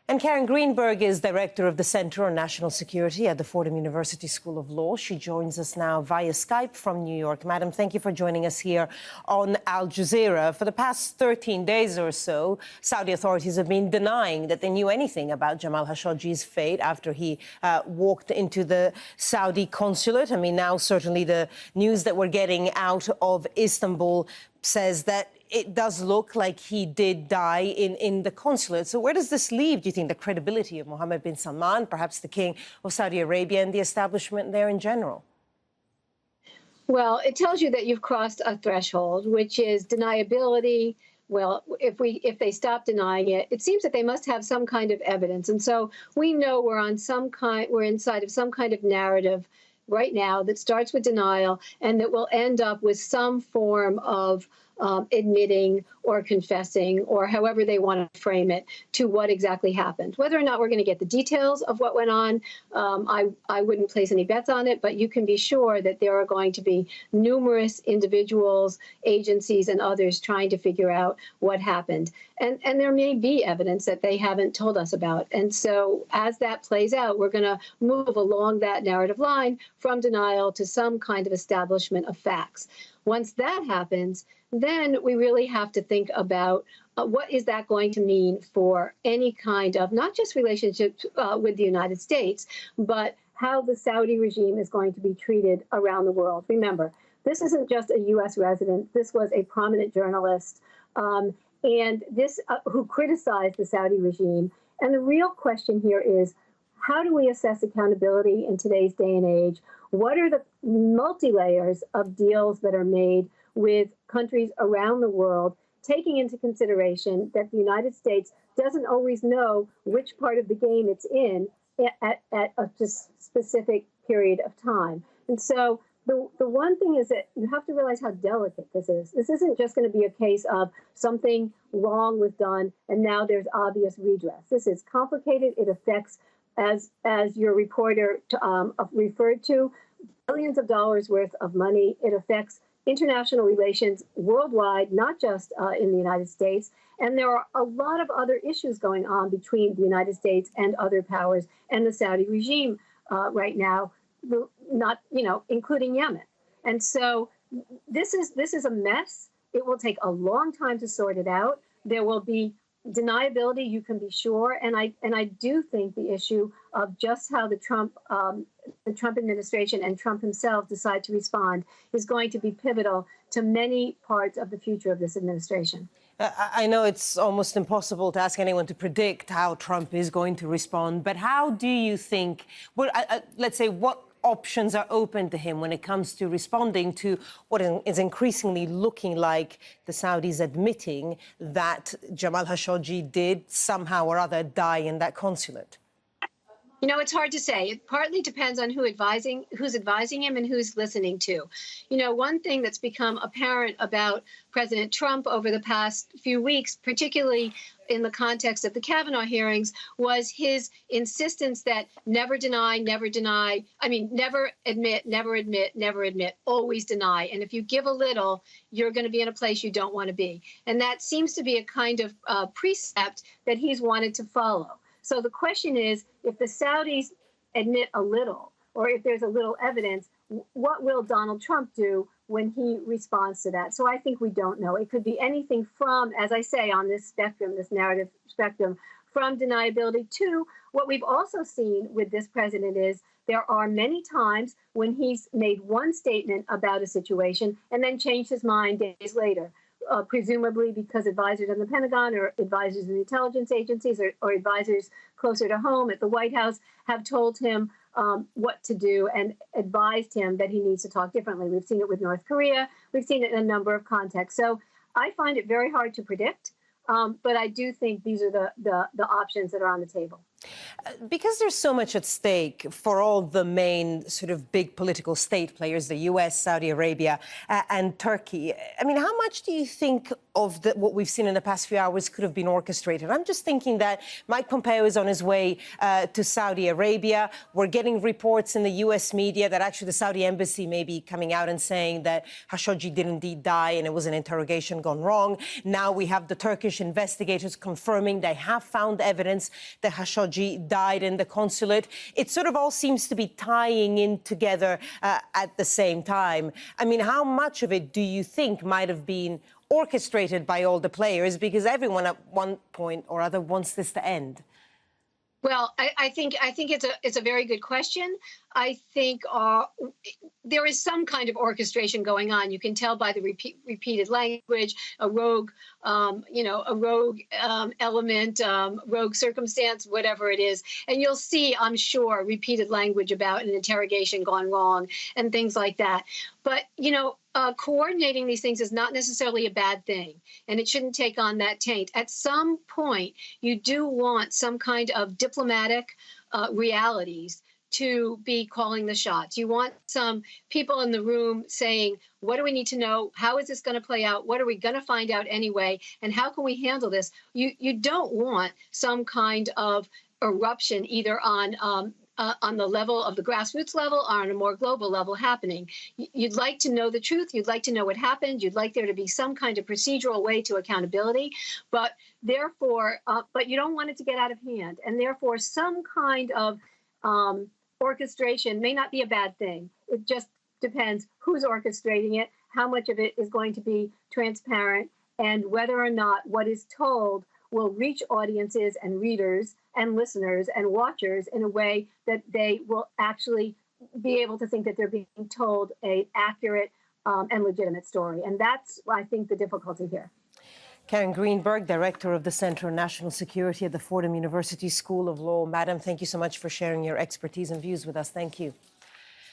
And Karen Greenberg is director of the Center on National Security at the Fordham University School of Law. She joins us now via Skype from New York. Madam, thank you for joining us here on Al Jazeera. For the past 13 days or so, Saudi authorities have been denying that they knew anything about Jamal Khashoggi's fate after he walked into the Saudi consulate. I mean, now certainly the news that we're getting out of Istanbul says that it does look like he did die in the consulate. So where does this leave, do you think, the credibility of Mohammed bin Salman, perhaps the King of Saudi Arabia, and the establishment there in general? Well, it tells you that you've crossed a threshold, which is deniability. Well, if they stop denying it, it seems that they must have some kind of evidence. And so we know we're inside of some kind of narrative right now that starts with denial and that will end up with some form of admitting or confessing, or however they want to frame it, to what exactly happened. Whether or not we're going to get the details of what went on, I wouldn't place any bets on it, but you can be sure that there are going to be numerous individuals, agencies, and others trying to figure out what happened. And there may be evidence that they haven't told us about. And so as that plays out, we're going to move along that narrative line from denial to some kind of establishment of facts. Once that happens, then we really have to think about what is that going to mean for any kind of, not just relationships with the United States, but how the Saudi regime is going to be treated around the world. Remember, this isn't just a U.S. resident. This was a prominent journalist and this who criticized the Saudi regime. And the real question here is, how do we assess accountability in today's day and age? What are the multi-layers of deals that are made with countries around the world, taking into consideration that the United States doesn't always know which part of the game it's in at a specific period of time? And so the one thing is that you have to realize how delicate this is. This isn't just going to be a case of something wrong was done and now there's obvious redress. This is complicated. It affects, as your reporter referred to, billions of dollars worth of money. It affects international relations worldwide, not just in the United States. And there are a lot of other issues going on between the United States and other powers and the Saudi regime right now, not, including Yemen. And so this is a mess. It will take a long time to sort it out. There will be deniability, you can be sure, and I do think the issue of just how the Trump administration and Trump himself decide to respond is going to be pivotal to many parts of the future of this administration. I know it's almost impossible to ask anyone to predict how Trump is going to respond, but how do you think, well, let's say, what options are open to him when it comes to responding to what is increasingly looking like the Saudis admitting that Jamal Khashoggi did somehow or other die in that consulate? It's hard to say. It partly depends on who's advising him and who's listening to. One thing that's become apparent about President Trump over the past few weeks, particularly in the context of the Kavanaugh hearings, was his insistence that never deny, never deny. I mean, never admit, never admit, never admit, always deny. And if you give a little, you're going to be in a place you don't want to be. And that seems to be a kind of precept that he's wanted to follow. So the question is, if the Saudis admit a little, or if there's a little evidence, what will Donald Trump do when he responds to that? So I think we don't know. It could be anything from, as I say, on this spectrum, this narrative spectrum, from deniability to what we've also seen with this president is there are many times when he's made one statement about a situation and then changed his mind days later. Presumably because advisors in the Pentagon or advisors in the intelligence agencies or advisors closer to home at the White House have told him what to do and advised him that he needs to talk differently. We've seen it with North Korea. We've seen it in a number of contexts. So I find it very hard to predict, but I do think these are the options that are on the table. Because there's so much at stake for all the main sort of big political state players, the US, Saudi Arabia, and Turkey, I mean, how much do you think of what we've seen in the past few hours could have been orchestrated? I'm just thinking that Mike Pompeo is on his way to Saudi Arabia. We're getting reports in the US media that actually the Saudi embassy may be coming out and saying that Khashoggi did indeed die and it was an interrogation gone wrong. Now we have the Turkish investigators confirming they have found evidence that Khashoggi died in the consulate. It sort of all seems to be tying in together at the same time. I mean, how much of it do you think might have been orchestrated by all the players? Because everyone at one point or other wants this to end. Well, I think it's a very good question. I think there is some kind of orchestration going on. You can tell by the repeated language, a rogue, element, rogue circumstance, whatever it is. And you'll see, I'm sure, repeated language about an interrogation gone wrong and things like that. But, coordinating these things is not necessarily a bad thing, and it shouldn't take on that taint. At some point, you do want some kind of diplomatic realities to be calling the shots. You want some people in the room saying, what do we need to know? How is this going to play out? What are we going to find out anyway? And how can we handle this? You don't want some kind of eruption either on the level of the grassroots level or on a more global level happening. You'd like to know the truth. You'd like to know what happened. You'd like there to be some kind of procedural way to accountability, but you don't want it to get out of hand. And therefore, some kind of orchestration may not be a bad thing. It just depends who's orchestrating it, how much of it is going to be transparent, and whether or not what is told will reach audiences and readers and listeners and watchers in a way that they will actually be able to think that they're being told an accurate and legitimate story. And that's, I think, the difficulty here. Karen Greenberg, Director of the Center on National Security at the Fordham University School of Law. Madam, thank you so much for sharing your expertise and views with us. Thank you.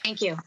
Thank you.